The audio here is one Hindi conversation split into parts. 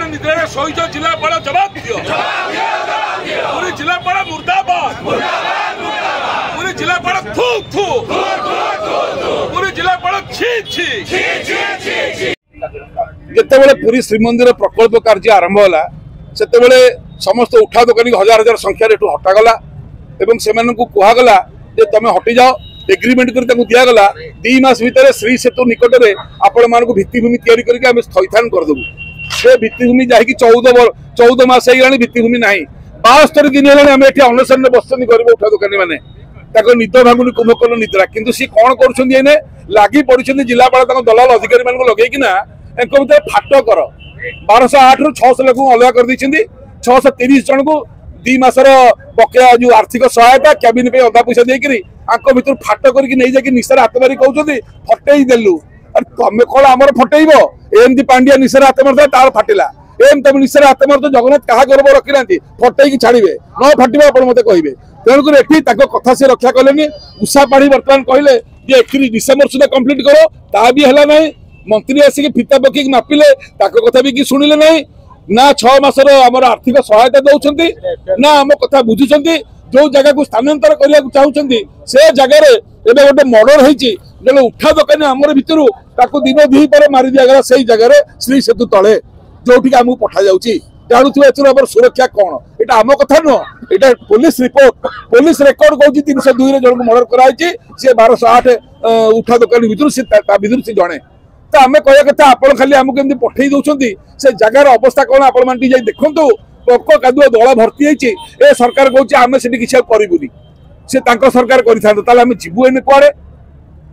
निद्रा शहीद जिलापाल जवाब दियो पूरी जिलापाल मुर्दाबाद पूरी जिलापाल थू थू पूरी जिलापाल छी छी जितेबाला पूरी श्रीमंदिर प्रकल्प कार्य आरंभ होला सेतेबेले समस्त उठा दोकानी हजार हजार संख्यार एठू हटागला एवं सेमानन को कुहागला जे तमे हटि जाओ एग्रीमेंट कर दिगला 2 मास भितर श्री सेतु निकट में आपण मानक भित्तिभूमि तैयारी करके आम स्थैथान करदेबू से भित्तिभूमि जाकि 14 मास होगा भित्तिभूमि ना 72 दिन है आम ये अनशन में बस गरीब उठा दोकानी मैंने निद भांगुनी कुंभकर्ण निद्रा किंतु सी कौन कर लगी पड़ी जिलापाल दलाल अधिकारी मान लगे फाट कर 1208 रु 600 लोक अलग कर 630 जन को 2 मासर बकेया जो आर्थिक सहायता कैबिन पे अधा पैसा देकर भर फाट करके निशार हाथ मारी कहते फटई देलु तमें कौन आमर फटेब एमती पांडिया निशार हाथ मारता तार फाटिला एम तुम निशार हाथ मार तो जगन्नाथ क्या गर्व रखी ना फटई छाड़े न फाटे आप मत कहे तेणुक ये कथा से रक्षा कले उषा पाढ़ी बर्तमान कहले डिसेम्बर सुधा कम्प्लीट करो ता भी है ना मंत्री आसिक फिता पकड़ मापिले कथा भी शुणिले ना ना 6 मासर आमर आर्थिक सहायता दौरान ना आम कथा बुझुंट जो जगह को स्थानांतर करने को चाहते से जगार एवं गोटे मर्डर होती उठा दोकानी आमर भितर दिन दी पर मारी दिगला से जगार श्री सेतु तले जो आमको पठा जाऊँगी जानू एम सुरक्षा कौन यहाँ आम कथा नुह यहाँ पुलिस रिपोर्ट पुलिस रेकर्ड कौन 302 जन को मर्डर कराई सी 1208 उठा दोकानी भितर से जड़े तो आम कह कथा आप खाली आमको केमती पठे दौरान से जगार अवस्था कौन आपण देखु पक कादुआ दला भर्ती ए सरकार कहे आम से किसी करूनी से सरकार कर जीवु एने कुआड़े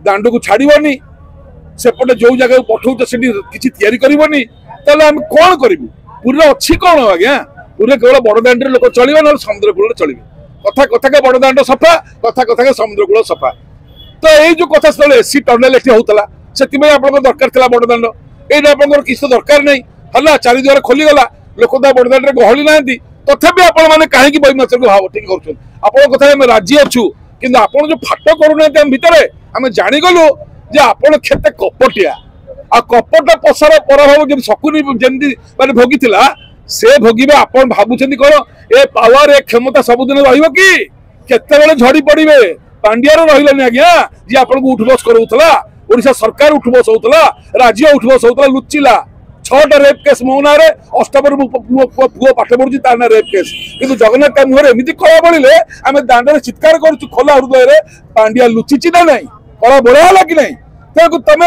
दांड को छाड़नी सेपटे जो जगह पठाऊ से किसी तैयारी करनी आम कौन करूँ पूरे अच्छी कौन आज्ञा पूरे केवल बड़दाण्ड लोक चलो ना समुद्र कूल चलिए कथा कथा के बड़दाण्ड सफा कथा कथा के समुद्र कूल सफा तो यही जो कथा स्थल एसी टनेल एटी होता से दरकार था बड़दाण्ड ये आप किसी दरकार नहीं है 4 द्वार खोलीगला लोक बड़दाण्ड गहली ना तथापि आपण मैंने कहीं वैमनस्य को भाव ठीक कर कथा राजी अच्छु कि आप जो फाट करूना भितर आम जागलु जे आपण केते कपटिया आ कपट पसार प्रभाव जब शकुनी जमी माने भोगी से भोगे आप भावुं कौन ए पावर ए क्षमता सबुदिन रही झड़ी पड़े पांड्यार रही आज्ञा जी आपन को उठबस करूला ओडिशा सरकार उठबस होता राज्य उठबस होता लुचिला 6टा रेप केस मो ना 8 पुओ पाठ पढ़ुची तार ना रेप केस किंतु जगन्नाथ मुहर एमती कला बड़े आम दाण्ड चित्कार कर खोला हृदय पांड्या लुचिची ना ना कला बढ़ा कि नहीं तेणु तुम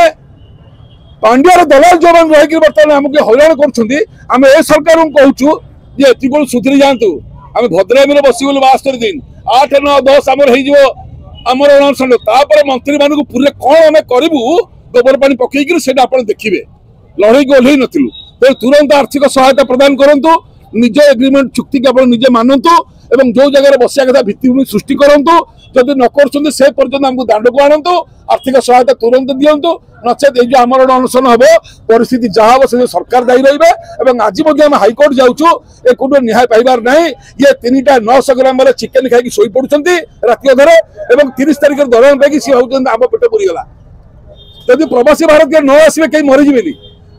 पांड्यार दलाल जो मैंने रही बर्तमान आमको हईराण करें ए सरकार कहूँ जे एत सुधरी जातु आम भद्रामी बसीगलु 72 दिन 8, 9, 10 आमर अनशन मंत्री मान पूरे कौन आम करूँ गोबर पानी पकईक देखिए लड़ई को ओह्ल नु तुरंत आर्थिक सहायता प्रदान करूँ निज एग्रीमेंट चुक्ति के आप निजे मानतु एवं जो जगह बसिया कथा भित्तिभूमि सृष्टि करूँ जदि न कर से पर्यटन आमको दाण्ड को आणतु आर्थिक सहायता तुरंत दिंतु नचेत ये आमर अनशन हम परिस्थिति जहाँ हम से सरकार दायी रही आज हाइकोर्ट जाऊँ ए कौट न्याय पाइबार ना ये 3टा 900 ग्राम वाले चिकेन खाई शोई पड़ुंट राति अधर 30 तारिख दरमा पाई सी भाई आम पेट पूरीगला जदि प्रवासी भारतीय न आसवे कहीं मरीजे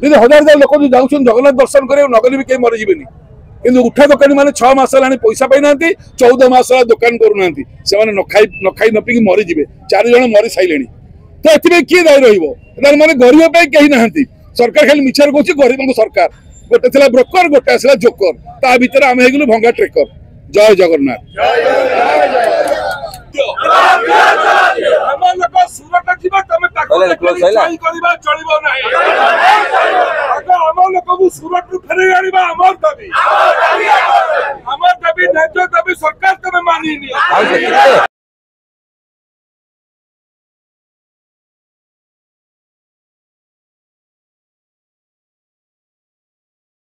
यदि हजार लोक जो जाऊँ जगन्नाथ दर्शन कर नगले भी कहीं मरीजे कि उठा दोकानी मैंने 6 मास पैसा पाई ना 14 मास दुकान करूना से न खाई न पीक मरीजे 4 जन मरी सारे तो ये किए दायी रही गरीब कहीं ना सरकार खाली मिछर कौन गरीब सरकार गोटे थी ब्रोकर गोटे आसला जोकर ता भर आम हो भंगा ट्रेकर जय जगन्नाथ सरकार तुम मानी